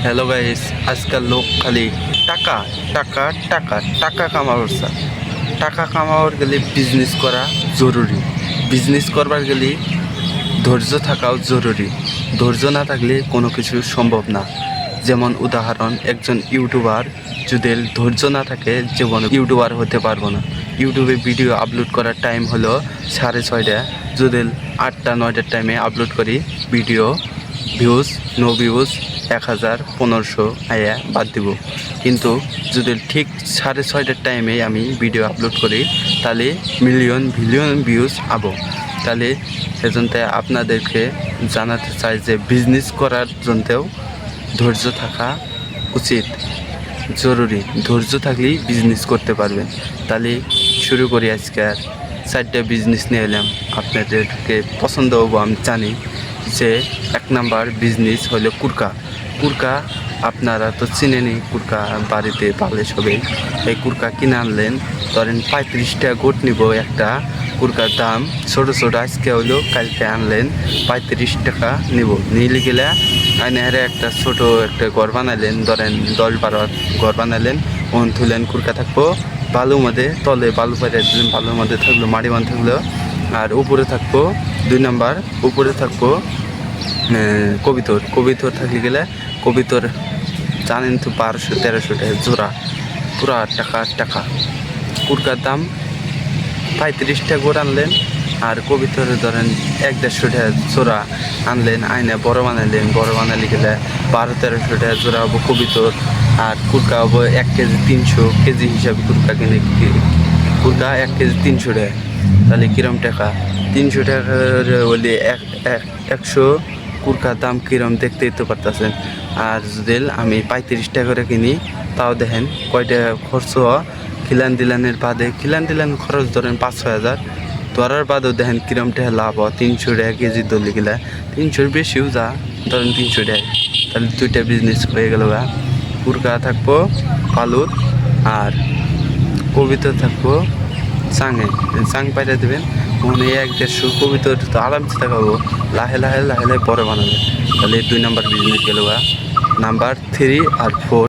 Hello guys, আজকাল লোক খালি টাকা টাকা টাকা টাকা কামাবার চায়। টাকা কামাবার গেলে বিজনেস করা জরুরি। বিজনেস করবার গেলে ধৈর্য থাকাও জরুরি। ধৈর্য না থাকলে কোনো কিছু সম্ভব না। যেমন উদাহরণ, একজন ইউটিউবার যদি ধৈর্য না থাকে জীবনে ইউটিউবার হতে পারবো না। ইউটিউবে ভিডিও আপলোড করার টাইম হলো 6:30। যদি 8টা-9টার টাইমে আপলোড করি ভিডিও, ভিউজ নো ভিউজ 1000 1500 আয়া বাদ দিব। কিন্তু যদি ঠিক 6:30টার টাইমে আমি ভিডিও আপলোড করি তাহলে মিলিয়ন বিলিয়ন ভিউজ আবো। তাহলে সেজন্য আপনাদেরকে জানাতে চাই যে বিজনেস করার জন্যও ধৈর্য থাকা উচিত, জরুরি। ধৈর্য থাকলেই বিজনেস করতে পারবেন। তাহলে শুরু করি। আজকে আর 4টা বিজনেস নিয়ে এলাম, আপনাদেরকে পছন্দ হবো আমি জানি। যে 1 নাম্বার বিজনেস হলো কুরকা। কুরকা আপনারা তো চিনেনই, কুরকা বাড়িতে পালে সবাই। এই কুরকা কিনে আনলেন, ধরেন 35 টাকা গোট নিব একটা। কুরকার দাম ছোটো ছোটো আজকে হলো, কালকে আনলেন 35 টাকা নিব। নিলে গেলে আইনারে একটা ছোটো একটা ঘর বানাইলেন, ধরেন 10-12 ঘর বানাইলেন। ওন তুলেন কুরকা থাকবো বালুর মধ্যে, তলে বালু পাড়িয়ে দিলেন, বালুর মধ্যে থাকলো মাটি বান থাকলো। আর উপরে থাকবো 2 নাম্বার, উপরে থাকবো কবিতর। কবিতর থাকলে গেলে কবিতর জানেন তো 1200-1300 টাকা জোড়া, পুরা টাকা। কুরকার দাম 35 টাকা করে আনলেন। আর কবিতর ধরেন 1-150 টাকা জোড়া আনলেন, আইনে বড় বানাইলেন। বড় বানালে গেলে 1200-1300 টাকা জোড়া হবো কবিতর। আর কুরকা হবো 1 কেজি 300 কেজি হিসাবে কুরকা কিনে। কুরকা 1 কেজি 300 টাকা, তাহলে কিরম টাকা? 300 টাকার বলি 100 কুরকার দাম কিরম দেখতেই তো পারতেছেন। আর যদি আমি 35 টাকা করে কিনি, তাও দেখেন কয়টা খরচ। খিলান দিলানের বাদে, খিলান দিলান খরচ ধরেন 5-6 হাজার, ধরার বাদেও দেখেন কিরম টাকা লাভ হয়। 300 টাকা কেজি দলি গেলে 300 বেশিও যা, ধরেন 300 টাকা। তাহলে 2টা বিজনেস হয়ে গেল গা। কুরকা থাকবো পালুর, আর কবিতর থাকবো চাং পাইতে দেবেন। মনে 1-150 কবিতর তো আরামসে থাকাবো। লাহে লাহে বড় বানাবে। তাহলে 2 নাম্বার বিজনেস গেল গা। নাম্বার 3 আর 4